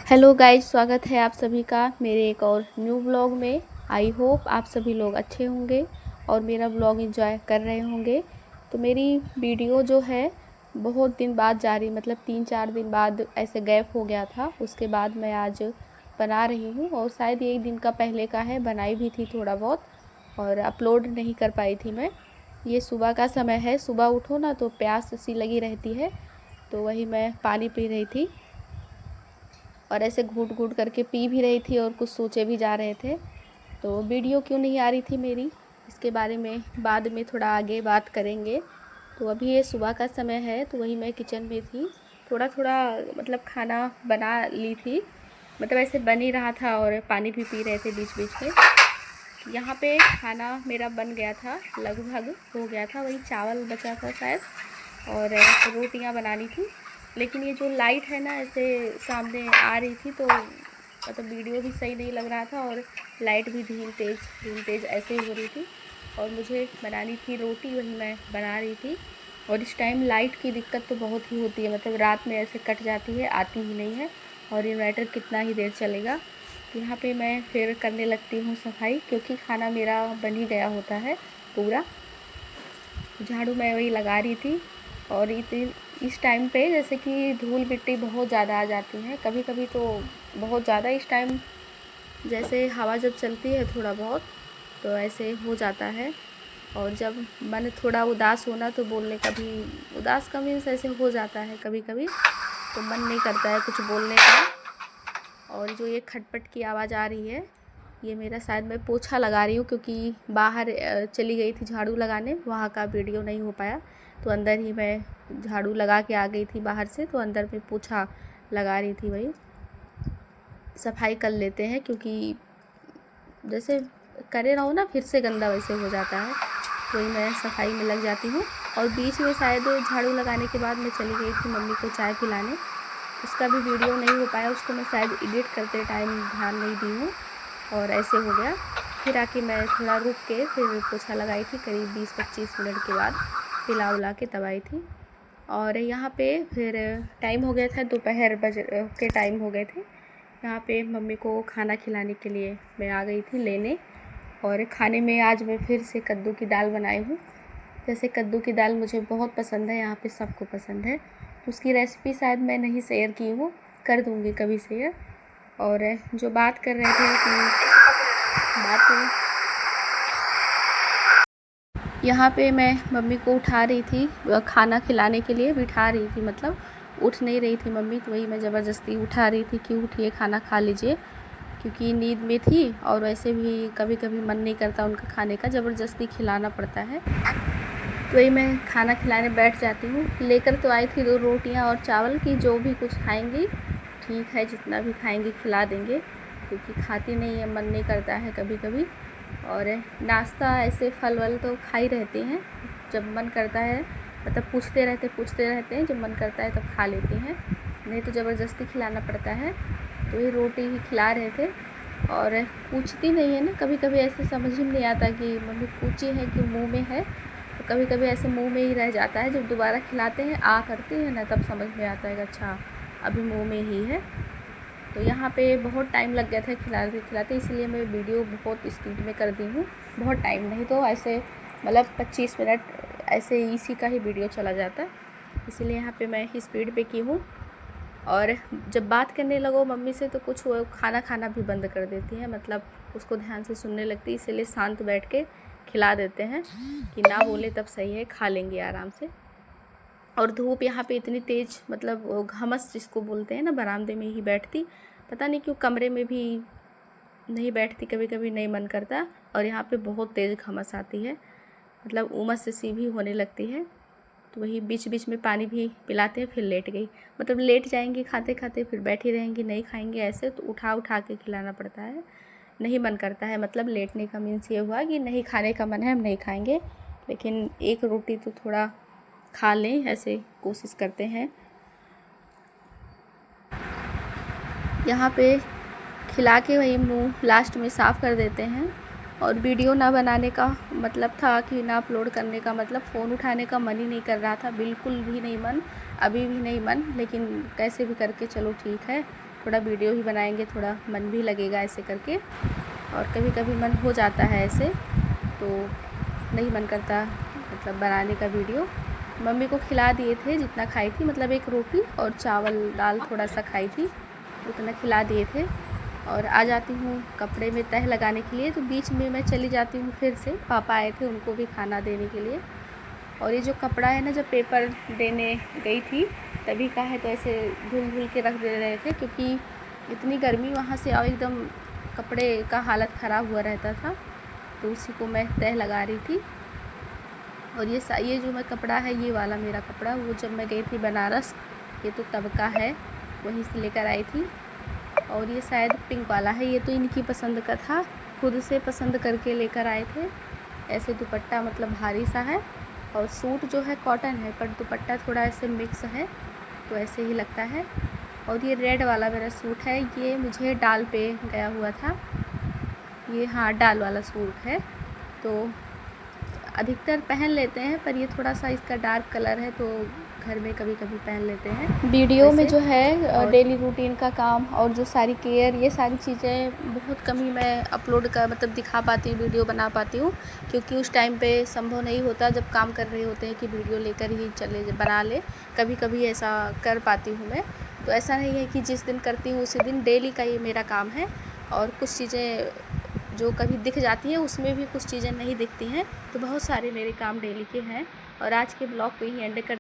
Hello guys, स्वागत है आप सभी का मेरे एक और न्यू ब्लॉग में। आई होप आप सभी लोग अच्छे होंगे और मेरा ब्लॉग एंजॉय कर रहे होंगे। तो मेरी वीडियो जो है बहुत दिन बाद जारी, मतलब 3-4 दिन बाद ऐसे गैप हो गया था। उसके बाद मैं आज बना रही हूँ और शायद ये एक दिन का पहले का है, बनाई भी थी थोड़ा बहुत और अपलोड नहीं कर पाई थी मैं। ये सुबह का समय है, सुबह उठो ना तो प्यास सी लगी रहती है, तो वही मैं पानी पी रही थी और ऐसे घूट घूट करके पी भी रही थी और कुछ सोचे भी जा रहे थे। तो वीडियो क्यों नहीं आ रही थी मेरी, इसके बारे में बाद में थोड़ा आगे बात करेंगे। तो अभी ये सुबह का समय है, तो वही मैं किचन में थी, थोड़ा थोड़ा मतलब खाना बना ली थी, मतलब ऐसे बन ही रहा था और पानी भी पी रहे थे बीच बीच में। यहाँ पे खाना मेरा बन गया था, लगभग हो गया था, वही चावल बचा था शायद और रोटियाँ बनानी थी। लेकिन ये जो लाइट है ना ऐसे सामने आ रही थी, तो मतलब वीडियो भी सही नहीं लग रहा था और लाइट भी धीम तेज ऐसे ही हो रही थी और मुझे बनानी थी रोटी, वही मैं बना रही थी। और इस टाइम लाइट की दिक्कत तो बहुत ही होती है, मतलब रात में ऐसे कट जाती है, आती ही नहीं है और इन्वर्टर कितना ही देर चलेगा। तो यहाँ पे मैं फिर करने लगती हूँ सफाई, क्योंकि खाना मेरा बन ही गया होता है पूरा। झाड़ू मैं वही लगा रही थी और इस टाइम पे जैसे कि धूल मिट्टी बहुत ज़्यादा आ जाती है, कभी कभी तो बहुत ज़्यादा। इस टाइम जैसे हवा जब चलती है थोड़ा बहुत तो ऐसे हो जाता है। और जब मन थोड़ा उदास होना तो बोलने का भी, उदास का मीन्स ऐसे हो जाता है कभी कभी, तो मन नहीं करता है कुछ बोलने का। और जो ये खटपट की आवाज़ आ रही है, ये मेरा शायद मैं पोछा लगा रही हूँ, क्योंकि बाहर चली गई थी झाड़ू लगाने, वहाँ का वीडियो नहीं हो पाया, तो अंदर ही मैं झाड़ू लगा के आ गई थी बाहर से, तो अंदर में पोछा लगा रही थी। वही सफाई कर लेते हैं, क्योंकि जैसे करे रहो ना फिर से गंदा वैसे हो जाता है, तो वही मैं सफाई में लग जाती हूँ। और बीच में शायद झाड़ू लगाने के बाद मैं चली गई थी मम्मी को चाय पिलाने, उसका भी वीडियो नहीं हो पाया, उसको मैं शायद एडिट करते टाइम ध्यान नहीं दी हूँ और ऐसे हो गया। फिर आके मैं थोड़ा रुक के फिर पोछा लगाई थी, करीब 20-25 मिनट के बाद पिला उला के तब आई थी। और यहाँ पे फिर टाइम हो गया था, दोपहर के टाइम हो गए थे। यहाँ पे मम्मी को खाना खिलाने के लिए मैं आ गई थी लेने। और खाने में आज मैं फिर से कद्दू की दाल बनाई हूँ। जैसे कद्दू की दाल मुझे बहुत पसंद है, यहाँ पे सबको पसंद है। उसकी रेसिपी शायद मैं नहीं शेयर की हूँ, कर दूँगी कभी शेयर। और जो बात कर रहे थे कि बात, यहाँ पे मैं मम्मी को उठा रही थी खाना खिलाने के लिए, बिठा रही थी, मतलब उठ नहीं रही थी मम्मी, तो वही मैं ज़बरदस्ती उठा रही थी कि उठिए खाना खा लीजिए, क्योंकि नींद में थी और वैसे भी कभी कभी मन नहीं करता उनका खाने का, ज़बरदस्ती खिलाना पड़ता है। तो वही मैं खाना खिलाने बैठ जाती हूँ। लेकर तो आई थी 2 रोटियाँ और चावल की, जो भी कुछ खाएंगी ठीक है, जितना भी खाएंगी खिला देंगे, क्योंकि खाती नहीं है, मन नहीं करता है कभी कभी। और नाश्ता ऐसे फल वल तो खाई रहती हैं जब मन करता है, मतलब पूछते रहते हैं, जब मन करता है तब खा लेती हैं, नहीं तो ज़बरदस्ती खिलाना पड़ता है। तो ये रोटी ही खिला रहे थे और पूछती नहीं है ना, कभी कभी ऐसे समझ ही नहीं आता कि मम्मी पूछी है कि मुंह में है, तो कभी कभी ऐसे मुंह में ही रह जाता है, जब दोबारा खिलाते हैं आ करती है ना तब समझ में आता है कि अच्छा अभी मुंह में ही है। तो यहाँ पे बहुत टाइम लग गया था खिलाते खिलाते, इसलिए मैं वीडियो बहुत स्पीड में कर दी हूँ। बहुत टाइम नहीं तो ऐसे मतलब 25 मिनट ऐसे इसी का ही वीडियो चला जाता, इसलिए यहाँ पे मैं स्पीड पे की हूँ। और जब बात करने लगो मम्मी से तो कुछ वो खाना खाना भी बंद कर देती है, मतलब उसको ध्यान से सुनने लगती है, इसीलिए शांत बैठ के खिला देते हैं कि ना बोले तब सही है, खा लेंगे आराम से। और धूप यहाँ पे इतनी तेज़, मतलब वो घमस जिसको बोलते हैं ना, बरामदे में ही बैठती, पता नहीं क्यों कमरे में भी नहीं बैठती, कभी कभी नहीं मन करता। और यहाँ पे बहुत तेज़ घमस आती है, मतलब उमस सी भी होने लगती है, तो वही बीच बीच में पानी भी पिलाते हैं। फिर लेट गई, मतलब लेट जाएंगी खाते खाते, फिर बैठी रहेंगी, नहीं खाएंगे ऐसे, तो उठा उठा के खिलाना पड़ता है, नहीं मन करता है। मतलब लेटने का मीन्स ये हुआ कि नहीं खाने का मन है, हम नहीं खाएंगे, लेकिन एक रोटी तो थोड़ा खा लें, ऐसे कोशिश करते हैं। यहाँ पे खिला के वही मुंह लास्ट में साफ़ कर देते हैं। और वीडियो ना बनाने का मतलब था कि ना अपलोड करने का, मतलब फ़ोन उठाने का मन ही नहीं कर रहा था, बिल्कुल भी नहीं मन, अभी भी नहीं मन, लेकिन कैसे भी करके चलो ठीक है थोड़ा वीडियो ही बनाएंगे, थोड़ा मन भी लगेगा ऐसे करके। और कभी कभी मन हो जाता है ऐसे, तो नहीं मन करता मतलब बनाने का वीडियो। मम्मी को खिला दिए थे जितना खाई थी, मतलब एक रोटी और चावल दाल थोड़ा सा खाई थी, उतना खिला दिए थे। और आ जाती हूँ कपड़े में तह लगाने के लिए, तो बीच में मैं चली जाती हूँ फिर से। पापा आए थे, उनको भी खाना देने के लिए। और ये जो कपड़ा है ना, जब पेपर देने गई थी तभी का है, तो ऐसे धुल धुल के रख दे रहे थे, क्योंकि इतनी गर्मी वहाँ से और एकदम कपड़े का हालत ख़राब हुआ रहता था, तो उसी को मैं तह लगा रही थी। और ये जो मैं कपड़ा है, ये वाला मेरा कपड़ा, वो जब मैं गई थी बनारस, ये तो तब का है, वहीं से लेकर आई थी। और ये शायद पिंक वाला है, ये तो इनकी पसंद का था, खुद से पसंद करके लेकर आए थे। ऐसे दुपट्टा मतलब भारी सा है, और सूट जो है कॉटन है, पर दुपट्टा थोड़ा ऐसे मिक्स है, तो ऐसे ही लगता है। और ये रेड वाला मेरा सूट है, ये मुझे डाल पे गया हुआ था, ये हाँ डाल वाला सूट है। तो अधिकतर पहन लेते हैं, पर ये थोड़ा सा इसका डार्क कलर है, तो घर में कभी कभी पहन लेते हैं। वीडियो में जो है डेली रूटीन का काम और जो सारी केयर, ये सारी चीज़ें बहुत कम ही मैं अपलोड कर मतलब दिखा पाती हूँ, वीडियो बना पाती हूँ, क्योंकि उस टाइम पे संभव नहीं होता जब काम कर रहे होते हैं कि वीडियो लेकर ही चले बना ले। कभी कभी ऐसा कर पाती हूँ मैं, तो ऐसा नहीं है कि जिस दिन करती हूँ उसी दिन, डेली का ये मेरा काम है। और कुछ चीज़ें जो कभी दिख जाती हैं, उसमें भी कुछ चीज़ें नहीं दिखती हैं, तो बहुत सारे मेरे काम डेली के हैं। और आज के ब्लॉग को ही एंड कर